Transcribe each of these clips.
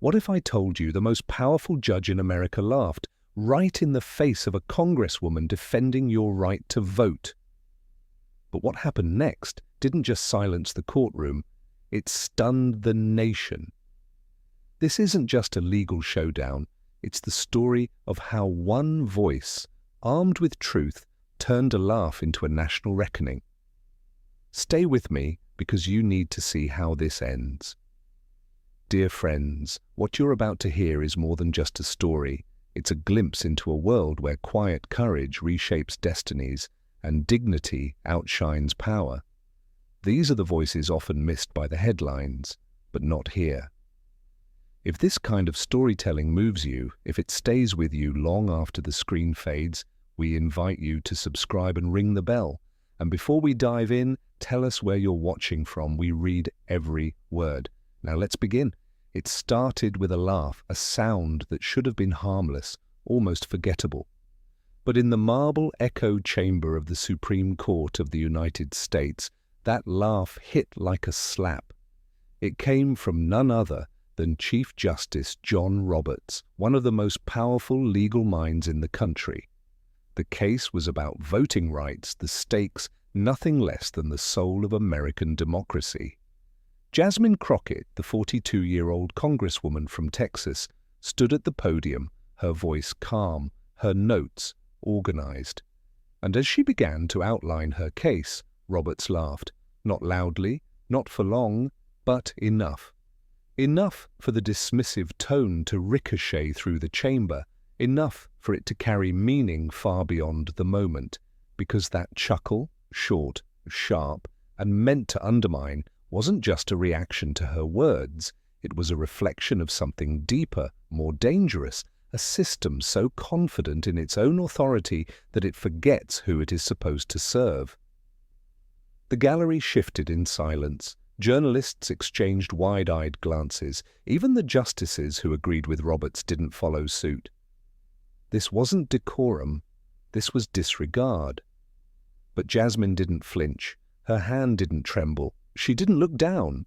What if I told you the most powerful judge in America laughed right in the face of a congresswoman defending your right to vote? But what happened next didn't just silence the courtroom, it stunned the nation. This isn't just a legal showdown, it's the story of how one voice, armed with truth, turned a laugh into a national reckoning. Stay with me because you need to see how this ends. Dear friends, what you're about to hear is more than just a story. It's a glimpse into a world where quiet courage reshapes destinies and dignity outshines power. These are the voices often missed by the headlines, but not here. If this kind of storytelling moves you, if it stays with you long after the screen fades, we invite you to subscribe and ring the bell. And before we dive in, tell us where you're watching from. We read every word. Now let's begin. It started with a laugh, a sound that should have been harmless, almost forgettable. But in the marble echo chamber of the Supreme Court of the United States, that laugh hit like a slap. It came from none other than Chief Justice John Roberts, one of the most powerful legal minds in the country. The case was about voting rights, the stakes nothing less than the soul of American democracy. Jasmine Crockett, the 42-year-old congresswoman from Texas, stood at the podium, her voice calm, her notes organized. And as she began to outline her case, Roberts laughed, not loudly, not for long, but enough. Enough for the dismissive tone to ricochet through the chamber, enough for it to carry meaning far beyond the moment, because that chuckle, short, sharp, and meant to undermine, wasn't just a reaction to her words, it was a reflection of something deeper, more dangerous, a system so confident in its own authority that it forgets who it is supposed to serve. The gallery shifted in silence. Journalists exchanged wide-eyed glances. Even the justices who agreed with Roberts didn't follow suit. This wasn't decorum, this was disregard. But Jasmine didn't flinch. Her hand didn't tremble. She didn't look down.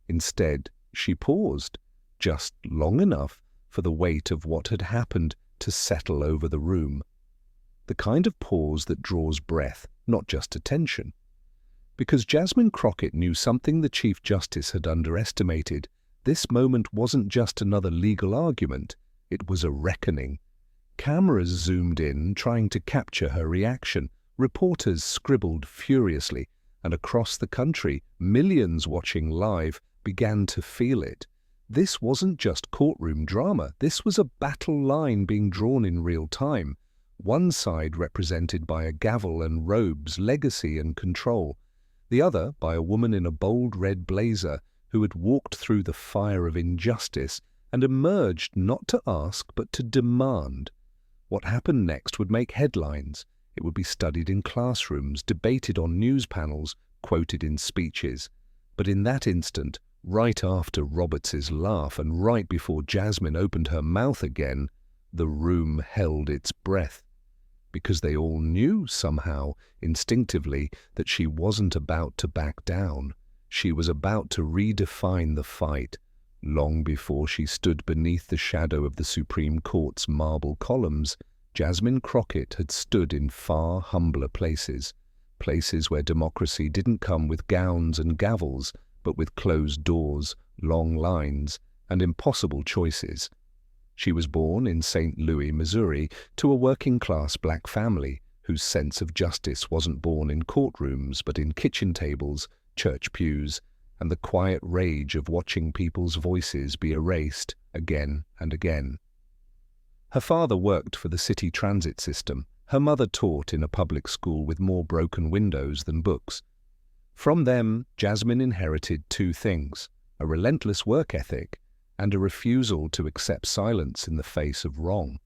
Instead, she paused, just long enough for the weight of what had happened to settle over the room. The kind of pause that draws breath, not just attention. Because Jasmine Crockett knew something the Chief Justice had underestimated, this moment wasn't just another legal argument, it was a reckoning. Cameras zoomed in, trying to capture her reaction. Reporters scribbled furiously, and across the country, millions watching live began to feel it. This wasn't just courtroom drama, this was a battle line being drawn in real time. One side represented by a gavel and robes, legacy and control. The other by a woman in a bold red blazer who had walked through the fire of injustice and emerged not to ask but to demand. What happened next would make headlines. It would be studied in classrooms, debated on news panels, quoted in speeches. But in that instant, right after Roberts's laugh and right before Jasmine opened her mouth again, the room held its breath. Because they all knew somehow, instinctively, that she wasn't about to back down. She was about to redefine the fight. Long before she stood beneath the shadow of the Supreme Court's marble columns, Jasmine Crockett had stood in far humbler places, places where democracy didn't come with gowns and gavels, but with closed doors, long lines, and impossible choices. She was born in St. Louis, Missouri, to a working-class black family whose sense of justice wasn't born in courtrooms but in kitchen tables, church pews, and the quiet rage of watching people's voices be erased again and again. Her father worked for the city transit system. Her mother taught in a public school with more broken windows than books. From them, Jasmine inherited two things: a relentless work ethic and a refusal to accept silence in the face of wrong.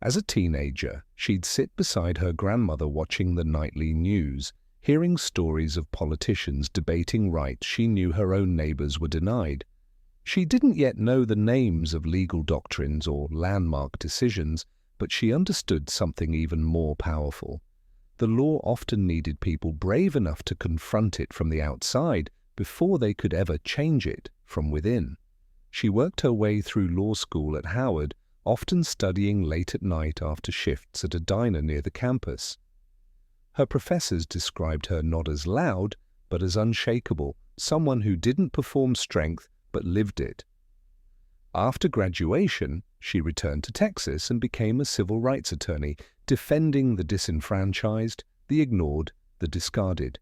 As a teenager, she'd sit beside her grandmother watching the nightly news, hearing stories of politicians debating rights she knew her own neighbors were denied. She didn't yet know the names of legal doctrines or landmark decisions, but she understood something even more powerful. The law often needed people brave enough to confront it from the outside before they could ever change it from within. She worked her way through law school at Howard, often studying late at night after shifts at a diner near the campus. Her professors described her not as loud, but as unshakable, someone who didn't perform strength but lived it. After graduation, she returned to Texas and became a civil rights attorney, defending the disenfranchised, the ignored, the discarded.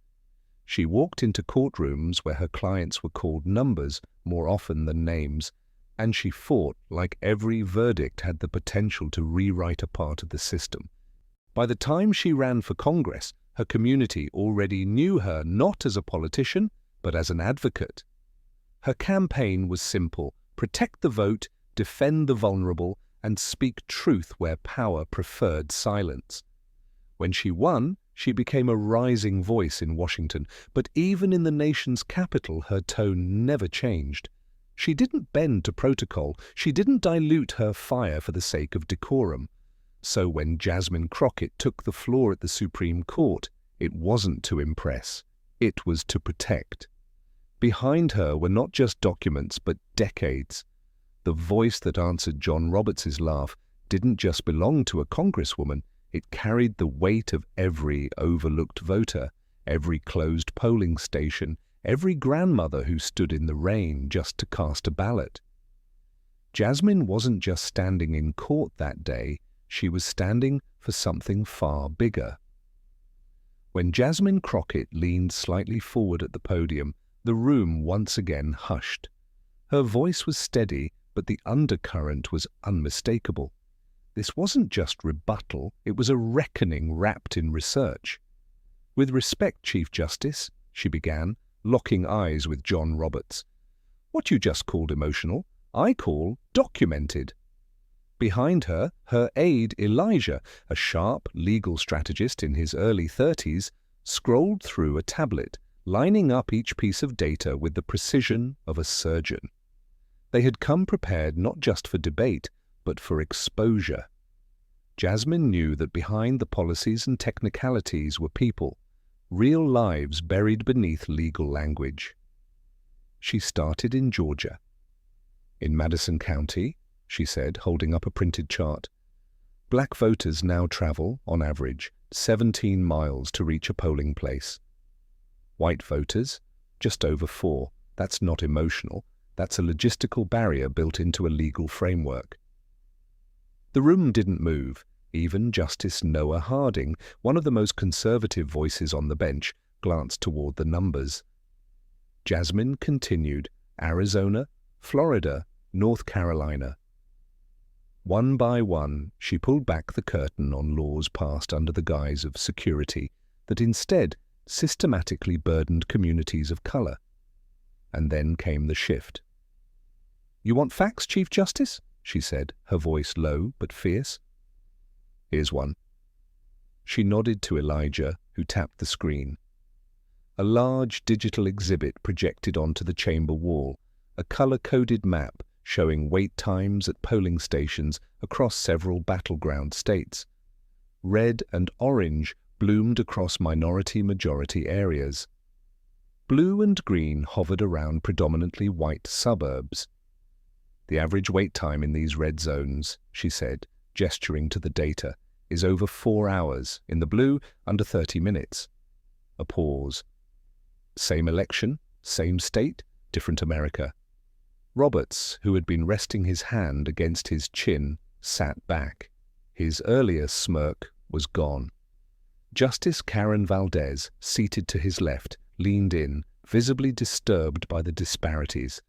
She walked into courtrooms where her clients were called numbers more often than names, and she fought like every verdict had the potential to rewrite a part of the system. By the time she ran for Congress, her community already knew her not as a politician, but as an advocate. Her campaign was simple: protect the vote, defend the vulnerable, and speak truth where power preferred silence. When she won, she became a rising voice in Washington, but even in the nation's capital, her tone never changed. She didn't bend to protocol, she didn't dilute her fire for the sake of decorum. So when Jasmine Crockett took the floor at the Supreme Court, it wasn't to impress, it was to protect. Behind her were not just documents, but decades. The voice that answered John Roberts' laugh didn't just belong to a congresswoman, it carried the weight of every overlooked voter, every closed polling station, every grandmother who stood in the rain just to cast a ballot. Jasmine wasn't just standing in court that day, she was standing for something far bigger. When Jasmine Crockett leaned slightly forward at the podium, the room once again hushed. Her voice was steady, but the undercurrent was unmistakable. This wasn't just rebuttal, it was a reckoning wrapped in research. "With respect, Chief Justice," she began, locking eyes with John Roberts. "What you just called emotional, I call documented." Behind her, her aide Elijah, a sharp legal strategist in his early 30s, scrolled through a tablet, lining up each piece of data with the precision of a surgeon. They had come prepared not just for debate, but for exposure. Jasmine knew that behind the policies and technicalities were people, real lives buried beneath legal language. She started in Georgia. "In Madison County," she said, holding up a printed chart, "black voters now travel, on average, 17 miles to reach a polling place. White voters, just over 4. That's not emotional. That's a logistical barrier built into a legal framework." The room didn't move. Even Justice Noah Harding, one of the most conservative voices on the bench, glanced toward the numbers. Jasmine continued: Arizona, Florida, North Carolina. One by one, she pulled back the curtain on laws passed under the guise of security that instead systematically burdened communities of color. And then came the shift. "You want facts, Chief Justice?" she said, her voice low but fierce. "Here's one." She nodded to Elijah, who tapped the screen. A large digital exhibit projected onto the chamber wall, a color-coded map showing wait times at polling stations across several battleground states. Red and orange bloomed across minority-majority areas. Blue and green hovered around predominantly white suburbs. "The average wait time in these red zones," she said, gesturing to the data, "is over 4 hours. In the blue, under 30 minutes. A pause. Same election, same state, different America. Roberts, who had been resting his hand against his chin, sat back. His earlier smirk was gone. Justice Karen Valdez, seated to his left, leaned in, visibly disturbed by the disparities.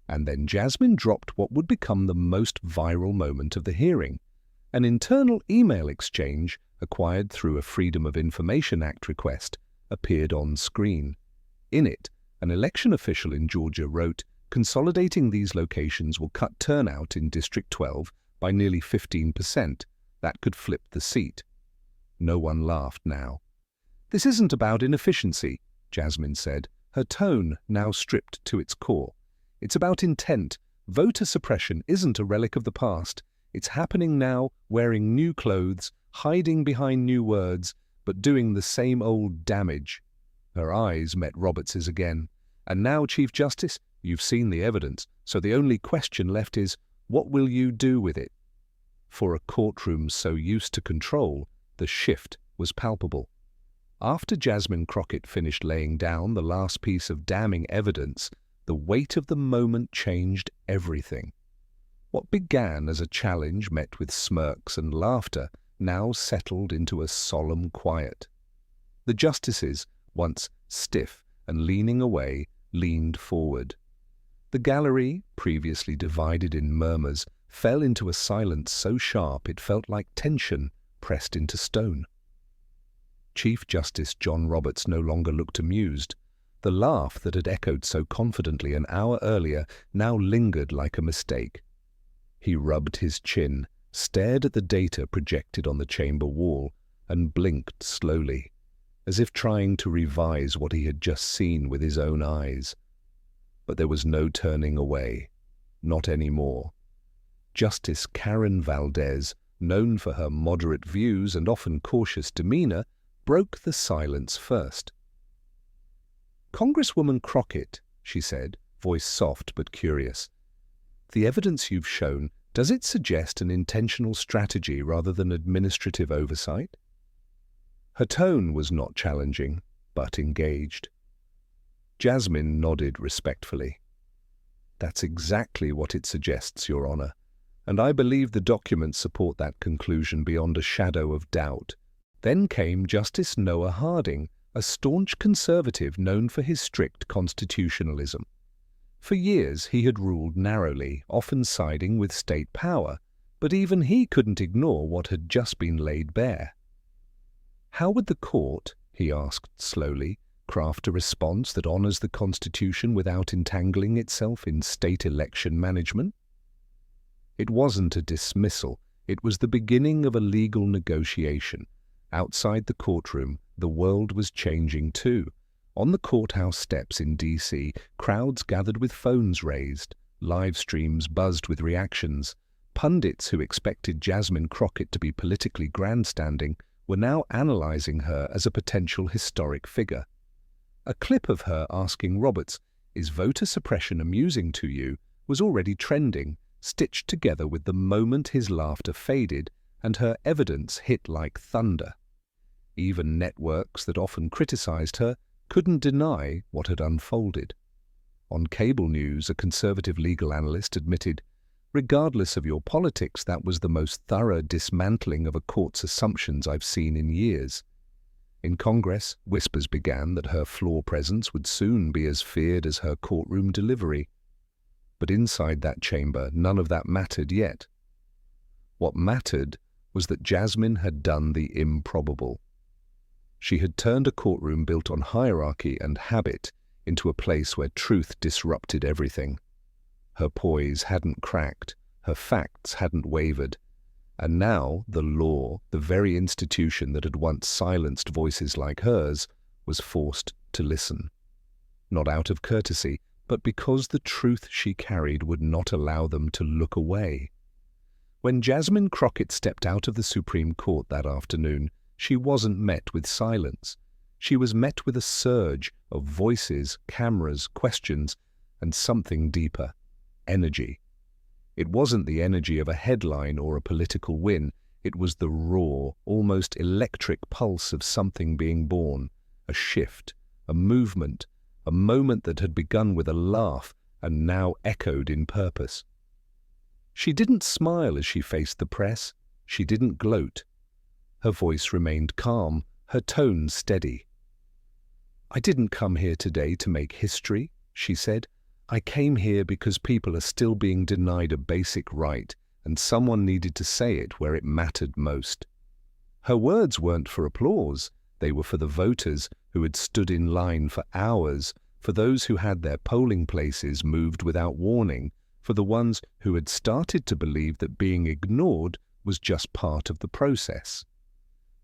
And then Jasmine dropped what would become the most viral moment of the hearing. An internal email exchange, acquired through a Freedom of Information Act request, appeared on screen. In it, an election official in Georgia wrote, "Consolidating these locations will cut turnout in District 12 by nearly 15%. That could flip the seat." No one laughed now. "This isn't about inefficiency," Jasmine said, her tone now stripped to its core. "It's about intent. Voter suppression isn't a relic of the past. It's happening now, wearing new clothes, hiding behind new words, but doing the same old damage." Her eyes met Roberts's again. "And now, Chief Justice, you've seen the evidence. So the only question left is, what will you do with it? For a courtroom so used to control, the shift was palpable. After Jasmine Crockett finished laying down the last piece of damning evidence, the weight of the moment changed everything. What began as a challenge met with smirks and laughter now settled into a solemn quiet. The justices, once stiff and leaning away, leaned forward. The gallery, previously divided in murmurs, fell into a silence so sharp it felt like tension pressed into stone. Chief Justice John Roberts no longer looked amused. The laugh that had echoed so confidently an hour earlier now lingered like a mistake. He rubbed his chin, stared at the data projected on the chamber wall, and blinked slowly, as if trying to revise what he had just seen with his own eyes. But there was no turning away, not anymore. Justice Karen Valdez, known for her moderate views and often cautious demeanor, broke the silence first. "Congresswoman Crockett," she said, voice soft but curious, "the evidence you've shown, does it suggest an intentional strategy rather than administrative oversight?" Her tone was not challenging, but engaged. Jasmine nodded respectfully. "That's exactly what it suggests, Your Honor, and I believe the documents support that conclusion beyond a shadow of doubt." Then came Justice Noah Harding, a staunch conservative known for his strict constitutionalism. For years he had ruled narrowly, often siding with state power, but even he couldn't ignore what had just been laid bare. "How would the court," he asked slowly, "craft a response that honors the Constitution without entangling itself in state election management?" It wasn't a dismissal, it was the beginning of a legal negotiation. Outside the courtroom, the world was changing too. On the courthouse steps in D.C., crowds gathered with phones raised, live streams buzzed with reactions. Pundits who expected Jasmine Crockett to be politically grandstanding were now analyzing her as a potential historic figure. A clip of her asking Roberts, "Is voter suppression amusing to you?" was already trending, stitched together with the moment his laughter faded and her evidence hit like thunder. Even networks that often criticized her couldn't deny what had unfolded. On cable news, a conservative legal analyst admitted, "Regardless of your politics, that was the most thorough dismantling of a court's assumptions I've seen in years." In Congress, whispers began that her floor presence would soon be as feared as her courtroom delivery. But inside that chamber, none of that mattered yet. What mattered was that Jasmine had done the improbable. She had turned a courtroom built on hierarchy and habit into a place where truth disrupted everything. Her poise hadn't cracked, her facts hadn't wavered, and now the law, the very institution that had once silenced voices like hers, was forced to listen. Not out of courtesy, but because the truth she carried would not allow them to look away. When Jasmine Crockett stepped out of the Supreme Court that afternoon, she wasn't met with silence. She was met with a surge of voices, cameras, questions, and something deeper: energy. It wasn't the energy of a headline or a political win. It was the raw, almost electric pulse of something being born, a shift, a movement, a moment that had begun with a laugh and now echoed in purpose. She didn't smile as she faced the press. She didn't gloat. Her voice remained calm, her tone steady. "I didn't come here today to make history," she said. "I came here because people are still being denied a basic right, and someone needed to say it where it mattered most." Her words weren't for applause. They were for the voters who had stood in line for hours, for those who had their polling places moved without warning, for the ones who had started to believe that being ignored was just part of the process.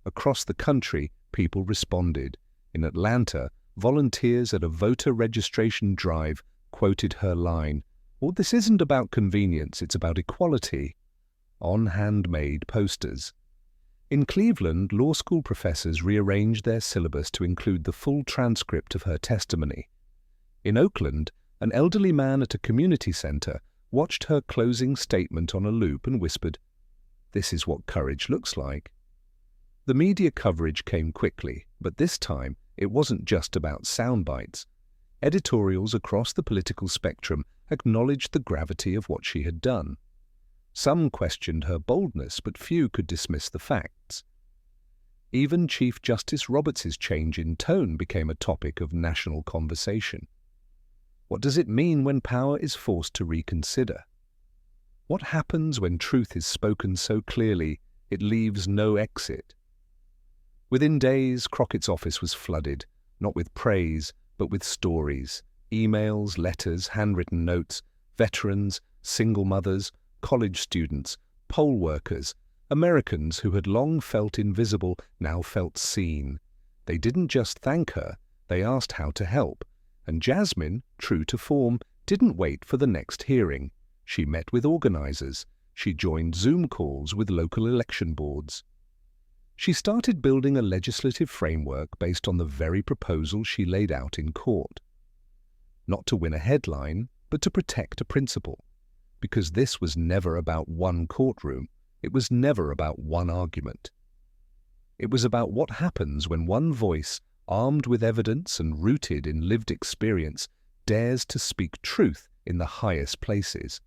Across the country, people responded. In Atlanta, volunteers at a voter registration drive quoted her line, "Well, this isn't about convenience, it's about equality," on handmade posters. In Cleveland, law school professors rearranged their syllabus to include the full transcript of her testimony. In Oakland, An elderly man at a community centre watched her closing statement on a loop and whispered, "This is what courage looks like." The media coverage came quickly, but this time it wasn't just about sound bites. Editorials across the political spectrum acknowledged the gravity of what she had done. Some questioned her boldness, but few could dismiss the facts. Even Chief Justice Roberts' change in tone became a topic of national conversation. What does it mean when power is forced to reconsider? What happens when truth is spoken so clearly it leaves no exit? Within days, Crockett's office was flooded, not with praise, but with stories, emails, letters, handwritten notes, veterans, single mothers, college students, poll workers, Americans who had long felt invisible now felt seen. They didn't just thank her, they asked how to help. And Jasmine, true to form, didn't wait for the next hearing. She met with organizers. She joined Zoom calls with local election boards. She started building a legislative framework based on the very proposal she laid out in court. Not to win a headline, but to protect a principle. Because this was never about one courtroom. It was never about one argument. It was about what happens when one voice, armed with evidence and rooted in lived experience, dares to speak truth in the highest places.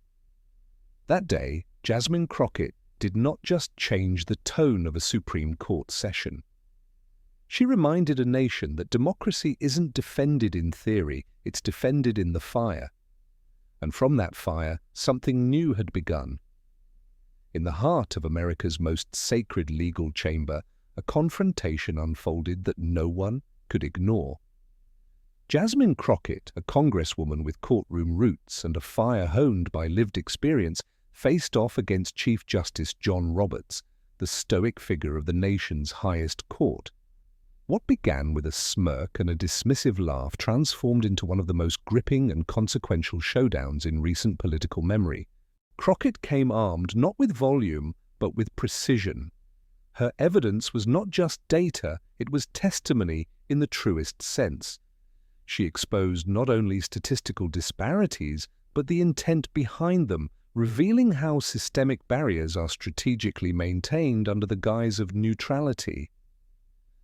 That day, Jasmine Crockett did not just change the tone of a Supreme Court session. She reminded a nation that democracy isn't defended in theory, it's defended in the fire. And from that fire, something new had begun. In the heart of America's most sacred legal chamber, a confrontation unfolded that no one could ignore. Jasmine Crockett, a congresswoman with courtroom roots and a fire honed by lived experience, faced off against Chief Justice John Roberts, the stoic figure of the nation's highest court. What began with a smirk and a dismissive laugh transformed into one of the most gripping and consequential showdowns in recent political memory. Crockett came armed not with volume, but with precision. Her evidence was not just data, it was testimony in the truest sense. She exposed not only statistical disparities, but the intent behind them, revealing how systemic barriers are strategically maintained under the guise of neutrality.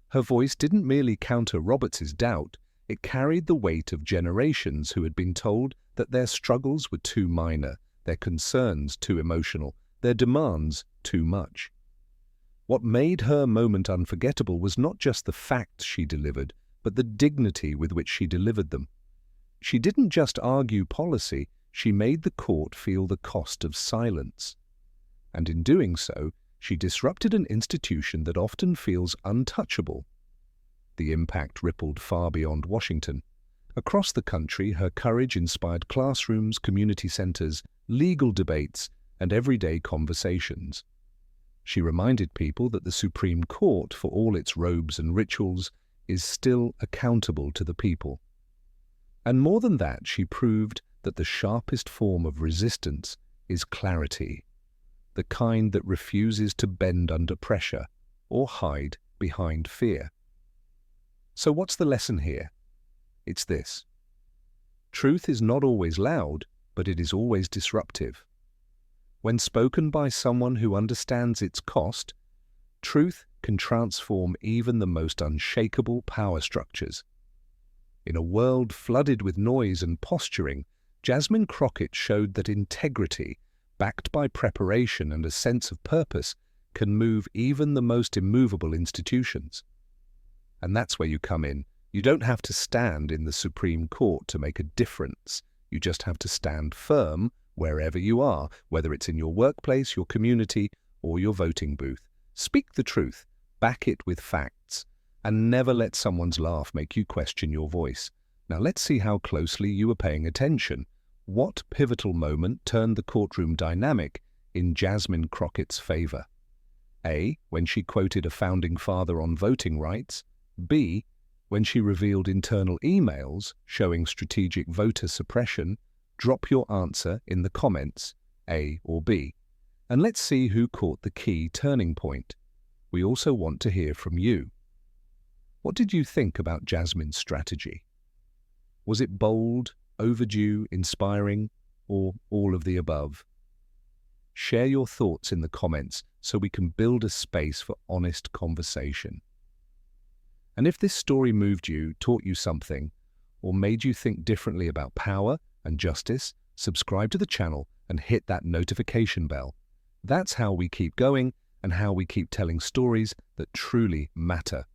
Her voice didn't merely counter Roberts's doubt, it carried the weight of generations who had been told that their struggles were too minor, their concerns too emotional, their demands too much. What made her moment unforgettable was not just the facts she delivered, but the dignity with which she delivered them. She didn't just argue policy, she made the court feel the cost of silence. And in doing so, she disrupted an institution that often feels untouchable. The impact rippled far beyond Washington. Across the country, her courage inspired classrooms, community centers, legal debates, and everyday conversations. She reminded people that the Supreme Court, for all its robes and rituals, is still accountable to the people. And more than that, she proved that the sharpest form of resistance is clarity, the kind that refuses to bend under pressure or hide behind fear. So what's the lesson here? It's this. Truth is not always loud, but it is always disruptive. When spoken by someone who understands its cost, truth can transform even the most unshakable power structures. In a world flooded with noise and posturing, Jasmine Crockett showed that integrity, backed by preparation and a sense of purpose, can move even the most immovable institutions. And that's where you come in. You don't have to stand in the Supreme Court to make a difference. You just have to stand firm wherever you are, whether it's in your workplace, your community, or your voting booth. Speak the truth, back it with facts, and never let someone's laugh make you question your voice. Now let's see how closely you were paying attention. What pivotal moment turned the courtroom dynamic in Jasmine Crockett's favor? A, when she quoted a founding father on voting rights. B, when she revealed internal emails showing strategic voter suppression. Drop your answer in the comments, A or B. And let's see who caught the key turning point. We also want to hear from you. What did you think about Jasmine's strategy? Was it bold, overdue, inspiring, or all of the above? Share your thoughts in the comments so we can build a space for honest conversation. And if this story moved you, taught you something, or made you think differently about power and justice, subscribe to the channel and hit that notification bell. That's how we keep going and how we keep telling stories that truly matter.